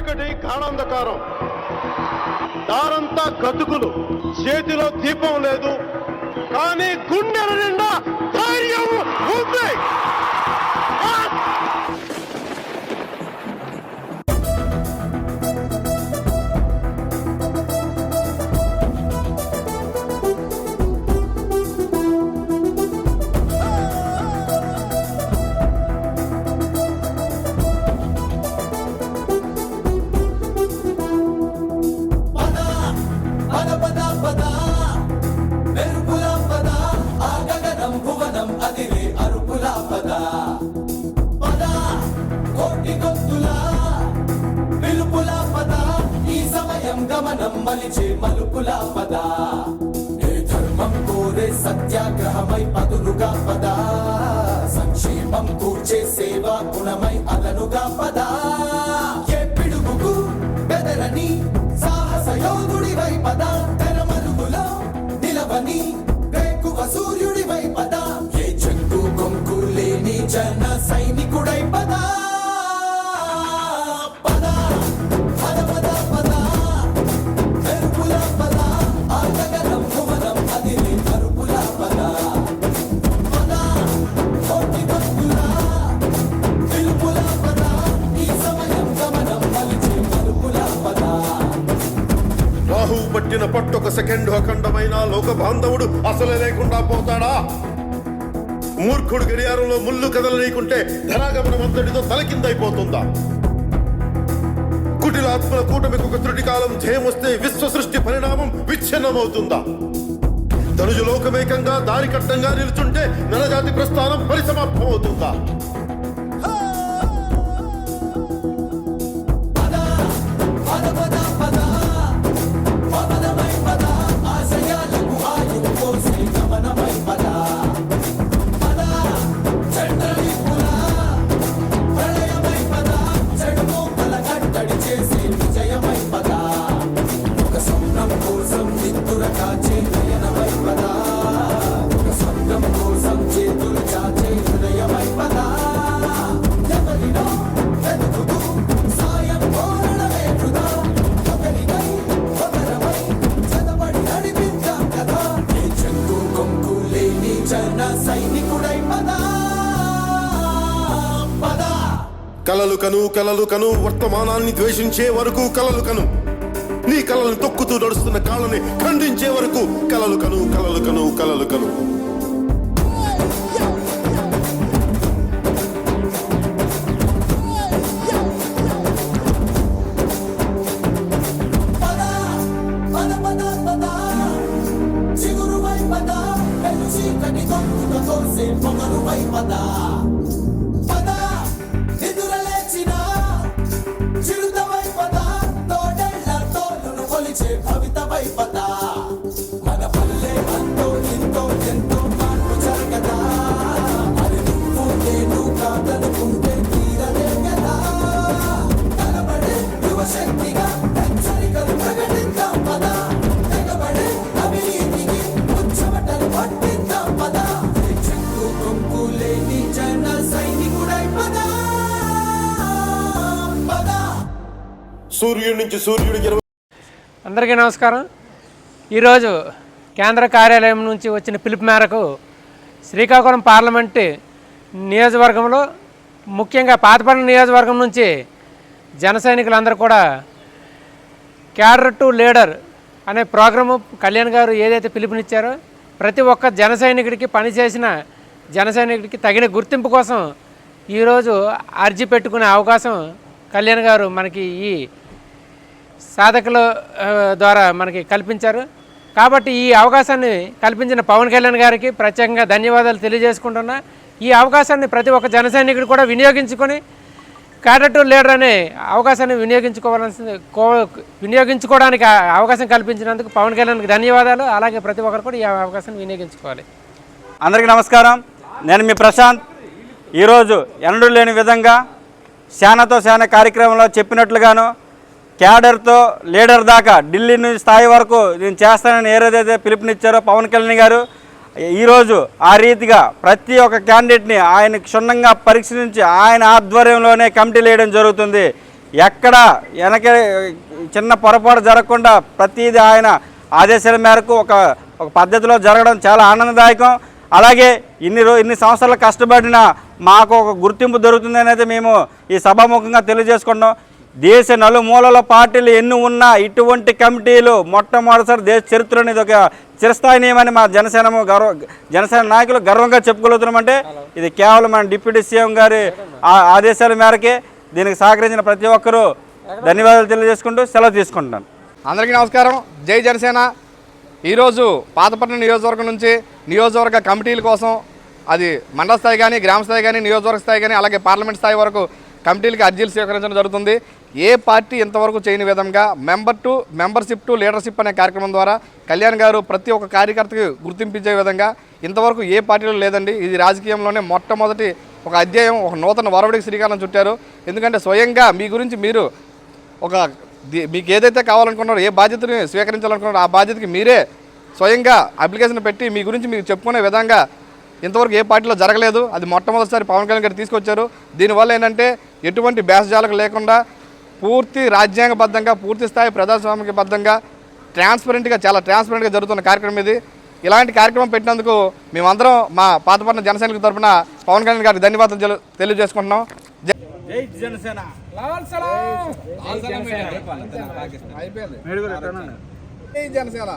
చీకటి గాఢాంధకారం, దారంతా గతుకులు, చేతిలో దీపం లేదు, కానీ గుండెల నిండా ధైర్యం ఉంది. మలుపులా పద, ఏ ధర్మం కోరే సత్యాగ్రహమై పదులుగా పద, సంక్షేమం కూర్చే సేవా గుణమై అదనుగా పద, ఏ పిడుగుకు బెదరని సాహస యోధుడివై పద, తెరమరుగులో నిలవని వేకువ సూర్యుడివై పద, ఏ చెక్కు కొంకు లేని జన సైనికుడై పద. పట్టిన పట్టొక సెకండ్ అఖండమైన లోక బాంధవుడు అసలే లేకుండా పోతాడా? మూర్ఖుడు గడియారంలో ముళ్ళు కదలనీకుంటే ధనాగమనం అంతటితో తలకిందైపోతుందా? కుటిలాత్మల కూటమికి ఒక త్రుటి కాలం జయమొస్తే విశ్వ సృష్టి పరిణామం విచ్ఛిన్నమవుతుందా? ధనుజు లోకమేకంగా దారి కట్టంగా నిలుచుంటే నరజాతి ప్రస్థానం పరిసమాప్తం అవుతుందా? కలలు కను వర్తమానాన్ని ద్వేషించే వరకు కలలు కను, నీ కలలను తొక్కుతూ నడుస్తున్న కాళ్ళని ఖండించే వరకు కలలు కను కలలు కను కలలు కను. అందరికీ నమస్కారం. ఈరోజు కేంద్ర కార్యాలయం నుంచి వచ్చిన పిలుపు మేరకు శ్రీకాకుళం పార్లమెంటు నియోజకవర్గంలో ముఖ్యంగా పాతపట్నం నియోజకవర్గం నుంచి జన సైనికులందరూ కూడా క్యాడర్ టు లీడర్ అనే ప్రోగ్రాము కళ్యాణ్ గారు ఏదైతే పిలుపునిచ్చారో ప్రతి ఒక్క జన సైనికుడికి పనిచేసిన జన సైనికుడికి తగిన గుర్తింపు కోసం ఈరోజు అర్జీ పెట్టుకునే అవకాశం కళ్యాణ్ గారు మనకి ఈ సాధకుల ద్వారా మనకి కల్పించారు. కాబట్టి ఈ అవకాశాన్ని కల్పించిన పవన్ కళ్యాణ్ గారికి ప్రత్యేకంగా ధన్యవాదాలు తెలియజేసుకుంటున్నా. ఈ అవకాశాన్ని ప్రతి ఒక్క జన సైనికుడు కూడా వినియోగించుకొని క్యాడర్ టు లీడర్ అనే అవకాశాన్ని వినియోగించుకోవడానికి అవకాశం కల్పించినందుకు పవన్ కళ్యాణ్కి ధన్యవాదాలు. అలాగే ప్రతి ఒక్కరు కూడా ఈ అవకాశాన్ని వినియోగించుకోవాలి. అందరికీ నమస్కారం. నేను మీ ప్రశాంత్. ఈరోజు ఎన్నడూ లేని విధంగా శానతో శాన కార్యక్రమంలో చెప్పినట్లుగాను క్యాడర్తో లీడర్ దాకా ఢిల్లీ నుంచి స్థాయి వరకు నేను చేస్తానని ఏదైతే పిలుపునిచ్చారో పవన్ కళ్యాణ్ గారు ఈరోజు ఆ రీతిగా ప్రతి ఒక్క క్యాండిడేట్ని ఆయన క్షుణ్ణంగా పరీక్షించి ఆయన ఆధ్వర్యంలోనే కమిటీలు వేయడం జరుగుతుంది. ఎక్కడ వెనక చిన్న పొరపాటు జరగకుండా ప్రతిదీ ఆయన ఆదేశాల మేరకు ఒక పద్ధతిలో జరగడం చాలా ఆనందదాయకం. అలాగే ఇన్ని సంవత్సరాలు కష్టపడిన మాకు ఒక గుర్తింపు దొరుకుతుందని అయితే మేము ఈ సభాముఖంగా తెలియజేసుకుంటాం. దేశ నలుమూలల పార్టీలు ఎన్ని ఉన్నా ఇటువంటి కమిటీలు మొట్టమొదటిసారి దేశ చరిత్రలో ఇది ఒక చిరస్థాయినీయమని మా జనసేన నాయకులు గర్వంగా చెప్పుకోగలుగుతున్నామంటే ఇది కేవలం మన డిప్యూటీ సీఎం గారి ఆదేశాల మేరకే. దీనికి సహకరించిన ప్రతి ఒక్కరూ ధన్యవాదాలు తెలియజేసుకుంటూ సెలవు తీసుకుంటున్నాను. అందరికీ నమస్కారం. జై జనసేన. ఈరోజు పాతపట్నం నియోజకవర్గం నుంచి నియోజకవర్గ కమిటీల కోసం అది మండల స్థాయి కానీ, గ్రామ స్థాయి కానీ, నియోజకవర్గ స్థాయి కానీ, అలాగే పార్లమెంట్ స్థాయి వరకు కమిటీలకి అర్జీలు స్వీకరించడం జరుగుతుంది. ఏ పార్టీ ఇంతవరకు చేయని విధంగా మెంబర్షిప్ టు లీడర్షిప్ అనే కార్యక్రమం ద్వారా కళ్యాణ్ గారు ప్రతి ఒక్క కార్యకర్తకి గుర్తింపించే విధంగా ఇంతవరకు ఏ పార్టీలో లేదండి. ఇది రాజకీయంలోనే మొట్టమొదటి ఒక అధ్యాయం, ఒక నూతన వరవడికి శ్రీకారం చుట్టారు. ఎందుకంటే స్వయంగా మీ గురించి మీరు మీకు ఏదైతే కావాలనుకున్నారో, ఏ బాధ్యతని స్వీకరించాలనుకున్నారో ఆ బాధ్యతకి మీరే స్వయంగా అప్లికేషన్ పెట్టి మీ గురించి మీరు చెప్పుకునే విధంగా ఇంతవరకు ఏ పార్టీలో జరగలేదు. అది మొట్టమొదటిసారి పవన్ కళ్యాణ్ గారు తీసుకొచ్చారు. దీనివల్ల ఏంటంటే ఎటువంటి భేషజాలకు లేకుండా పూర్తి రాజ్యాంగబద్ధంగా, పూర్తి స్థాయి ప్రజాస్వామికబద్ధంగా చాలా ట్రాన్స్పరెంట్గా జరుగుతున్న కార్యక్రమం ఇది. ఇలాంటి కార్యక్రమం పెట్టినందుకు మేమందరం మా పాతపట్నం జనసేన తరఫున పవన్ కళ్యాణ్ గారికి ధన్యవాదాలు తెలియజేసుకుంటున్నాం. జై జనసేన.